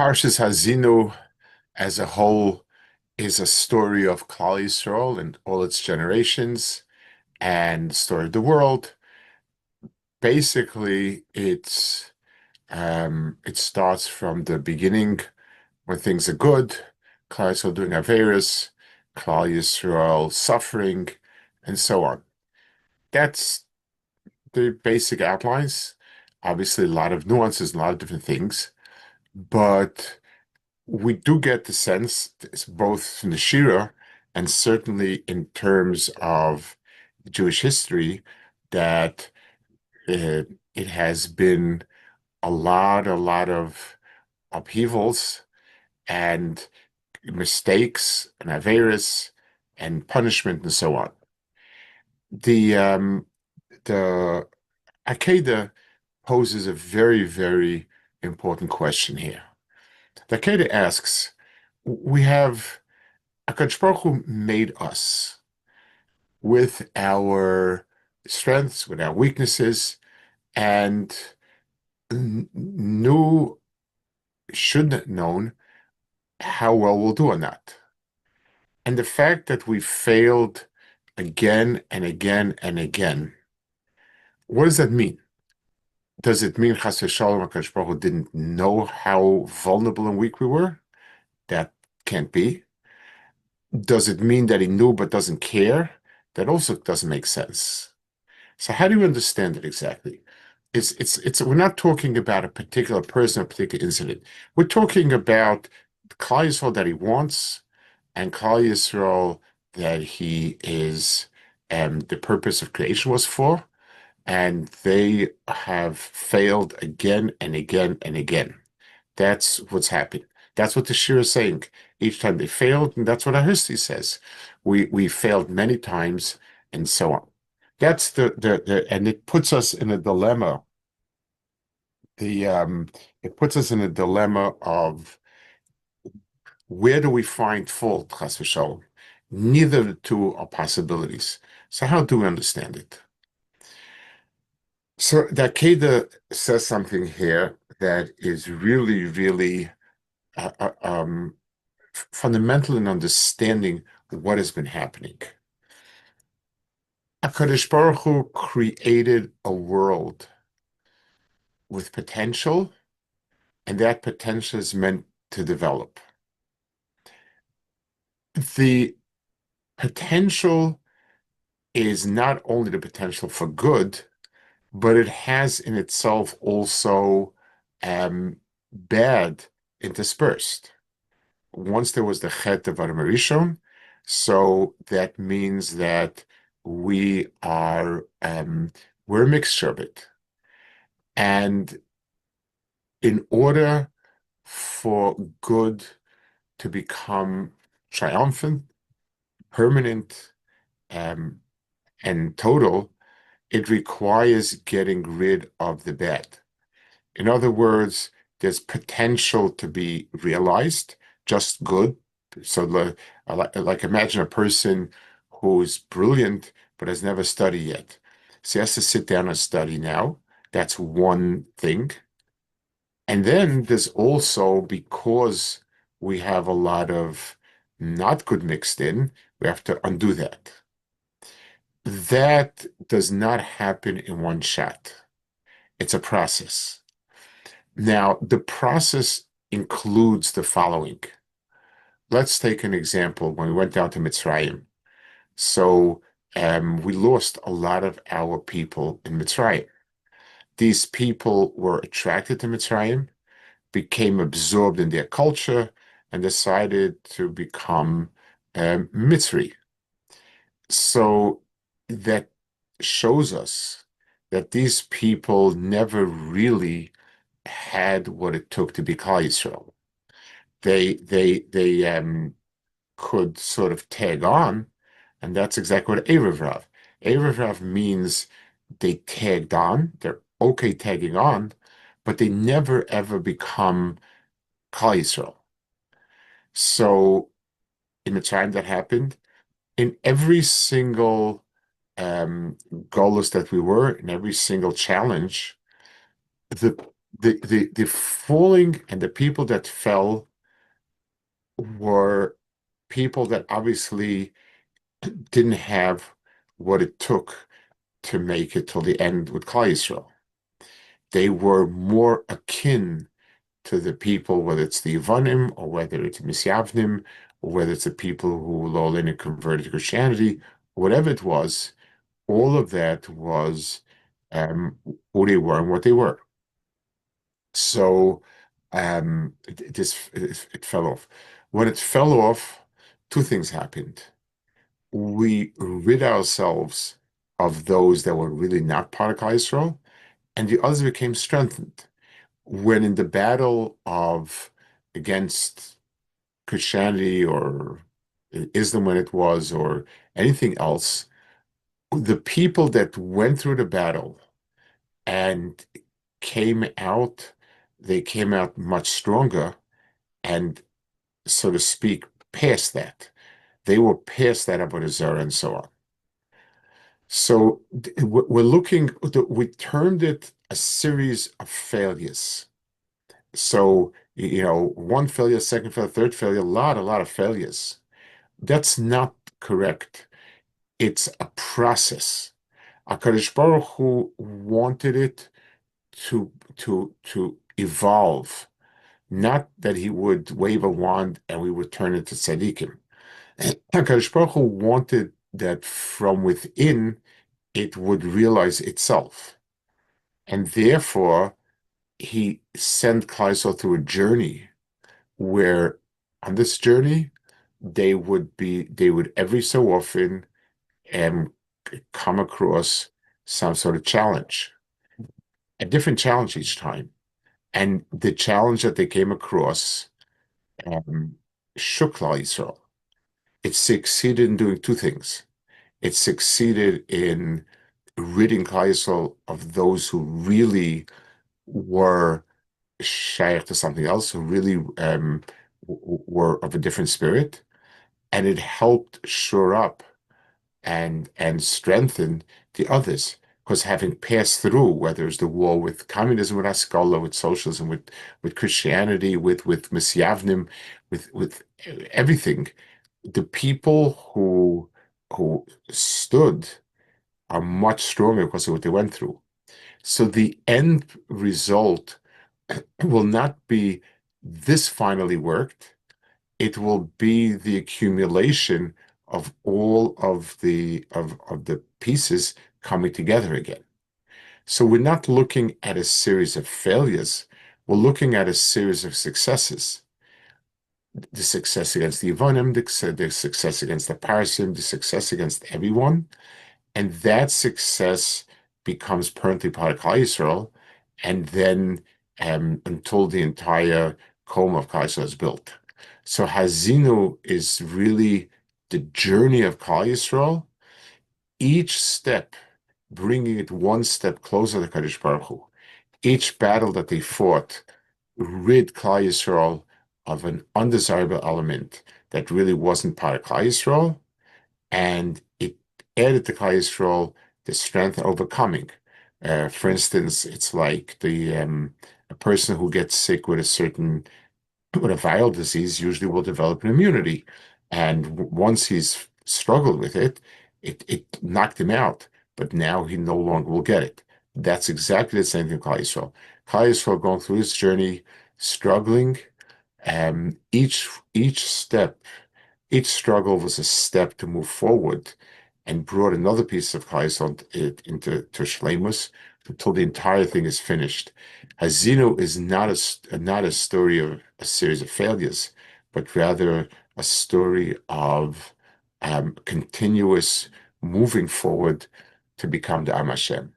Parshas Haazinu as a whole is a story of Klal Yisroel and all its generations and the story of the world. Basically, it starts from the beginning when things are good, Klal Yisrael doing Averis, Klal Yisrael suffering, and so on. That's the basic outlines. Obviously, a lot of nuances, a lot of different things, but we do get the sense, both in the Shira and certainly in terms of Jewish history, that it has been a lot of upheavals and mistakes and averis and punishment and so on. The Akeda poses a very, very important question here. The Akeda asks, we have HaKadosh Baruch Hu made us with our strengths, with our weaknesses, and knew, should have known how well we'll do on that. And the fact that we failed again and again and again, what does that mean? Does it mean Chas v'Shalom HaKadosh Baruch Hu didn't know how vulnerable and weak we were? That can't be. Does it mean that he knew but doesn't care? That also doesn't make sense. So how do you understand it exactly? We're not talking about a particular person, a particular incident. We're talking about Klal Yisrael that he wants and Klal Yisrael that he is the purpose of creation was for, and they have failed again and again and again. That's what's happened. That's what the Shira is saying. Each time they failed, and that's what our history says. We failed many times, and so on. That's and it puts us in a dilemma. The It puts us in a dilemma of where do we find fault, chas v'shalom? Neither of the two are possibilities. So how do we understand it? So the Akeda says something here that is really, really uh, uh, um, fundamental in understanding what has been happening. HaKadosh Baruch Hu created a world with potential, and that potential is meant to develop. The potential is not only the potential for good, but it has in itself also bad interspersed. Once there was the Chet of Adam Rishon, so that means that we are we're a mixture of it. And in order for good to become triumphant, permanent, um, and total, it requires getting rid of the bad. In other words, there's potential to be realized, just good. So, like imagine a person who's brilliant but has never studied yet. So he has to sit down and study now. That's one thing. And then there's also, because we have a lot of not good mixed in, we have to undo that. That does not happen in one shot. It's a process. Now, the process includes the following. Let's take an example when we went down to Mitzrayim. So we lost a lot of our people in Mitzrayim. These people were attracted to Mitzrayim, became absorbed in their culture, and decided to become Mitzri. So that shows us that these people never really had what it took to be Klal Yisrael. They could sort of tag on, and that's exactly what Erev Rav. Erev Rav means they tagged on, they're okay tagging on, but they never ever become Klal Yisrael. So in the time that happened, in every single goals that we were, in every single challenge, the The falling and the people that fell were people that obviously didn't have what it took to make it till the end with Klal Yisrael. They were more akin to the people, whether it's the Yevonim or whether it's Misyavnim or whether it's the people who Lolin converted to Christianity, whatever it was, all of that was who they were and what they were. So it fell off. When it fell off, two things happened. We rid ourselves of those that were really not part of Klal Yisrael, and the others became strengthened. When in the battle of against Christianity or Islam when it was, or anything else, the people that went through the battle and came out, they came out much stronger and, so to speak, past that. They were past that about Zarah and so on. So we're looking, we termed it a series of failures. So, one failure, second failure, third failure, a lot of failures. That's not correct. It's a process. HaKadosh Baruch Hu wanted it to evolve, not that he would wave a wand and we would turn into tzaddikim. HaKadosh Baruch Hu wanted that from within it would realize itself. And therefore, he sent Klal Yisrael through a journey where on this journey, they would every so often um, come across some sort of challenge, a different challenge each time. And the challenge that they came across shook Klal Yisrael. It succeeded in doing two things. It succeeded in ridding Klal Yisrael of those who really were shaykh to something else, who really were of a different spirit, and it helped shore up and strengthen the others. Because having passed through, whether it's the war with communism, with Haskalah, with socialism, with Christianity, with Misyavnim, with everything, the people who stood are much stronger because of what they went through. So the end result will not be this finally worked. It will be the accumulation of all of the pieces coming together again. So we're not looking at a series of failures. We're looking at a series of successes. The success against the Yevonim, the success against the Parsim, the success against everyone. And that success becomes permanently part of Klal Yisrael, and then until the entire comb of Klal Yisrael is built. So Haazinu is really the journey of Klal Yisrael, each step bringing it one step closer to Kadosh Baruch Hu. Each battle that they fought rid Klal Yisrael of an undesirable element that really wasn't part of Klal Yisrael, and it added to Klal Yisrael the strength of overcoming. For instance, it's like a person who gets sick with a viral disease usually will develop an immunity, and once he's struggled with it, it knocked him out. But now he no longer will get it. That's exactly the same thing with Klal Yisrael. Klal Yisrael going through his journey, struggling, each step, each struggle was a step to move forward and brought another piece of Chayesod into Shleimus until the entire thing is finished. Haazinu is not a story of a series of failures, but rather a story of continuous moving forward to become the Am Hashem.